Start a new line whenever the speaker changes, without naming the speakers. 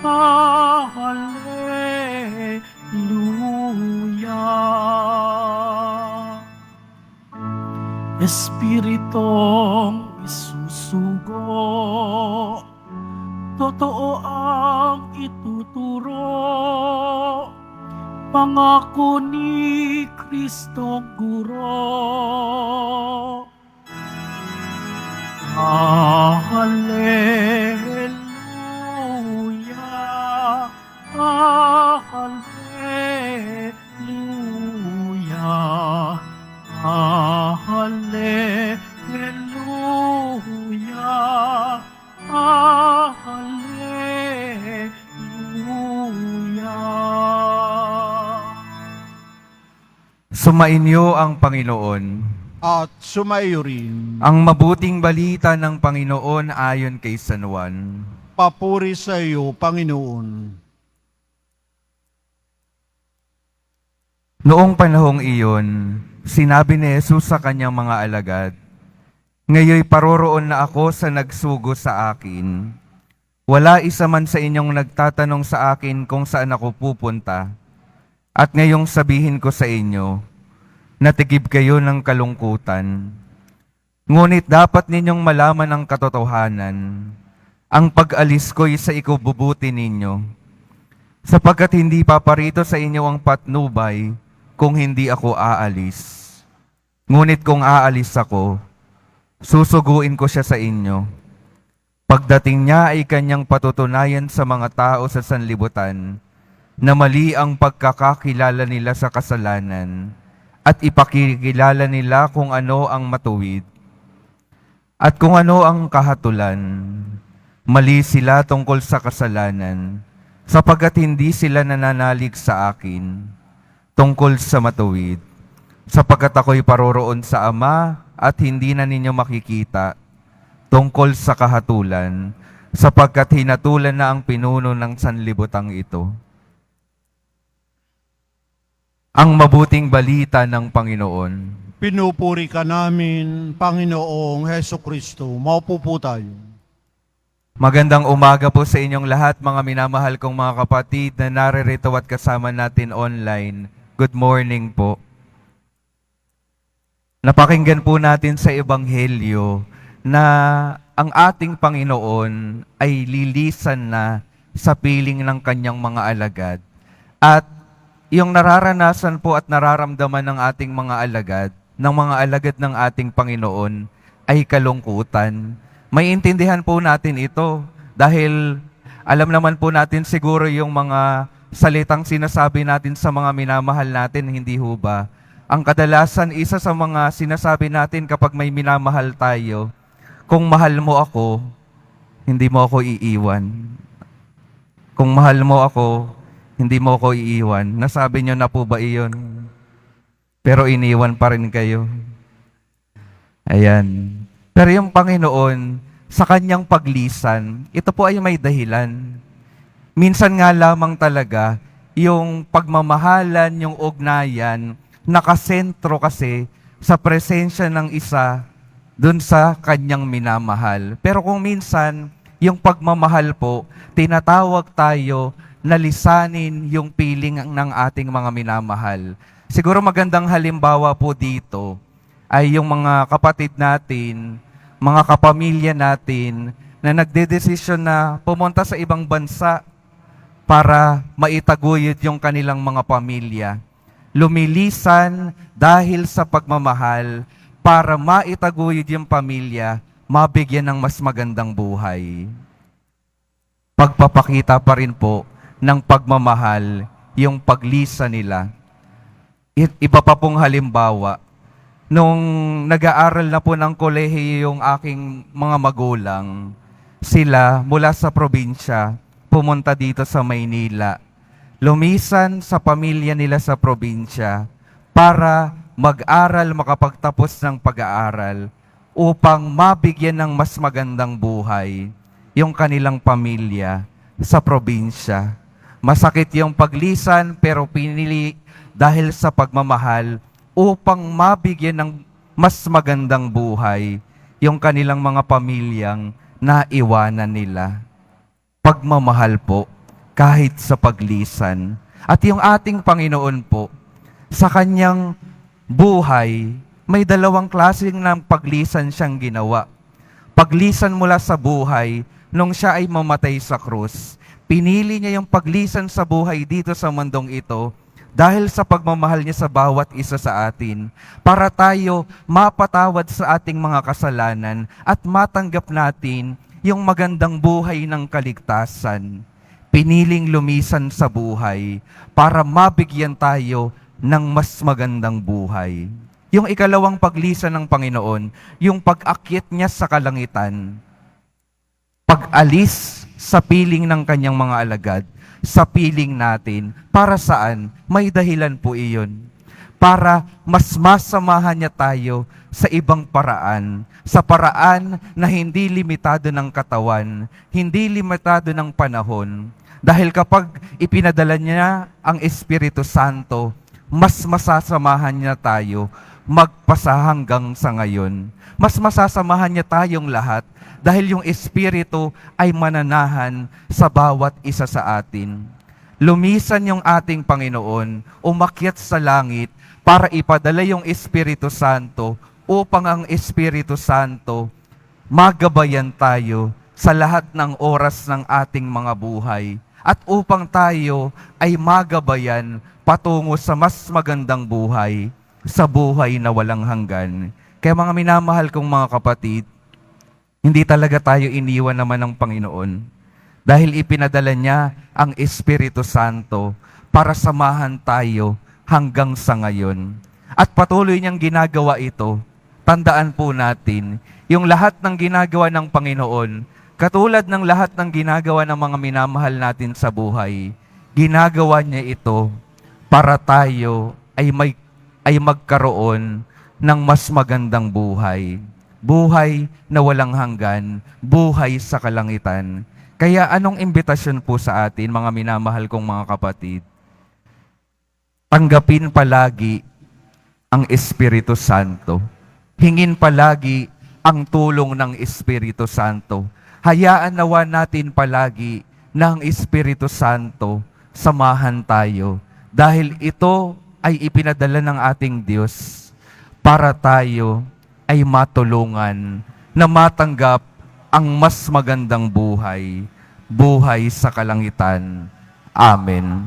Hallelujah. Espiritong isusugo, totoo ang ituturo, pangako ni Kristong Guro. Hallelujah, hallelujah, hallelujah, hallelujah.
Sumainyo ang Panginoon.
At sumaiyo rin.
Ang mabuting balita ng Panginoon ayon kay San Juan.
Papuri sa iyo, Panginoon.
Noong panahong iyon, sinabi ni Jesus sa kanyang mga alagad, "Ngayoy paroroon na ako sa nagsugo sa akin. Wala isa man sa inyong nagtatanong sa akin kung saan ako pupunta. At ngayong sabihin ko sa inyo, natigib kayo ng kalungkutan. Ngunit dapat ninyong malaman ang katotohanan. Ang pag-alis ko'y sa ikububuti ninyo. Sapagkat hindi paparito sa inyo ang patnubay kung hindi ako aalis. Ngunit kung aalis ako, susuguin ko siya sa inyo. Pagdating niya ay kanyang patutunayan sa mga tao sa sanlibutan na mali ang pagkakakilala nila sa kasalanan at ipakikilala nila kung ano ang matuwid at kung ano ang kahatulan. Mali sila tungkol sa kasalanan, sapagkat hindi sila nananalig sa akin tungkol sa matuwid, sapagkat ako'y paroroon sa Ama at hindi na ninyo makikita tungkol sa kahatulan, sapagkat hinatulan na ang pinuno ng sanlibutang ito." Ang mabuting balita ng Panginoon.
Pinupuri ka namin, Panginoong Heso Kristo. Maupo po tayo.
Magandang umaga po sa inyong lahat, mga minamahal kong mga kapatid na naririto at kasama natin online. Good morning po. Napakinggan po natin sa Ebanghelyo na ang ating Panginoon ay lilisan na sa piling ng kanyang mga alagad. At yung nararanasan po at nararamdaman ng ating mga alagad, ng mga alagad ng ating Panginoon, ay kalungkutan. May intindihan po natin ito dahil alam naman po natin siguro yung mga salitang sinasabi natin sa mga minamahal natin, hindi ho ba? Ang kadalasan, isa sa mga sinasabi natin kapag may minamahal tayo, kung mahal mo ako, hindi mo ako iiwan. Kung mahal mo ako, hindi mo ko iiwan. Nasabi nyo na po ba iyon? Pero iniwan pa rin kayo. Ayan. Pero yung Panginoon, sa kanyang paglisan, ito po ay may dahilan. Minsan nga lamang talaga, yung pagmamahalan, yung ugnayan, nakasentro kasi sa presensya ng isa dun sa kanyang minamahal. Pero kung minsan, yung pagmamahal po, tinatawag tayo na lisanin yung piling ng ating mga minamahal. Siguro magandang halimbawa po dito ay yung mga kapatid natin, mga kapamilya natin na nagdedesisyon na pumunta sa ibang bansa para maitaguyod yung kanilang mga pamilya. Lumilisan dahil sa pagmamahal para maitaguyod yung pamilya, mabigyan ng mas magandang buhay. Pagpapakita pa rin po ng pagmamahal, yung paglisa nila. Iba pa pong halimbawa, nung nag-aaral na po ng kolehiyo yung aking mga magulang, sila mula sa probinsya, pumunta dito sa Maynila. Lumisan sa pamilya nila sa probinsya para mag-aral, makapagtapos ng pag-aaral upang mabigyan ng mas magandang buhay yung kanilang pamilya sa probinsya. Masakit yung paglisan pero pinili dahil sa pagmamahal upang mabigyan ng mas magandang buhay yung kanilang mga pamilyang naiwanan nila. Pagmamahal po. kahit sa paglisan. At yung ating Panginoon po, sa kanyang buhay, may dalawang klaseng ng paglisan siyang ginawa. Paglisan mula sa buhay, nung siya ay mamatay sa krus. Pinili niya yung paglisan sa buhay dito sa mundong ito dahil sa pagmamahal niya sa bawat isa sa atin, para tayo mapatawad sa ating mga kasalanan at matanggap natin yung magandang buhay ng kaligtasan. Piniling lumisan sa buhay para mabigyan tayo ng mas magandang buhay. Yung ikalawang paglisan ng Panginoon, yung pag-akyat niya sa kalangitan, pag-alis sa piling ng kanyang mga alagad, sa piling natin. Para saan? May dahilan po iyon. Para mas masamahan niya tayo sa ibang paraan. Sa paraan na hindi limitado ng katawan, hindi limitado ng panahon. Dahil kapag ipinadala niya ang Espiritu Santo, mas masasamahan niya tayo magpasa hanggang sa ngayon. Mas masasamahan niya tayong lahat dahil yung Espiritu ay mananahan sa bawat isa sa atin. Lumisan yung ating Panginoon, umakyat sa langit para ipadala yung Espiritu Santo upang ang Espiritu Santo magabayan tayo sa lahat ng oras ng ating mga buhay at upang tayo ay magabayan patungo sa mas magandang buhay, sa buhay na walang hanggan. Kaya mga minamahal kong mga kapatid, hindi talaga tayo iniwan naman ng Panginoon dahil ipinadala niya ang Espiritu Santo para samahan tayo hanggang sa ngayon. At patuloy niyang ginagawa ito. Tandaan po natin, yung lahat ng ginagawa ng Panginoon, katulad ng lahat ng ginagawa ng mga minamahal natin sa buhay, ginagawa niya ito para tayo ay magkaroon ng mas magandang buhay. Buhay na walang hanggan, buhay sa kalangitan. Kaya anong imbitasyon po sa atin, mga minamahal kong mga kapatid? Tanggapin palagi ang Espiritu Santo. Hingin palagi ang tulong ng Espiritu Santo. Hayaan nawa natin palagi ng Espiritu Santo samahan tayo. Dahil ito ay ipinadala ng ating Diyos para tayo ay matulungan na matanggap ang mas magandang buhay, buhay sa kalangitan. Amen.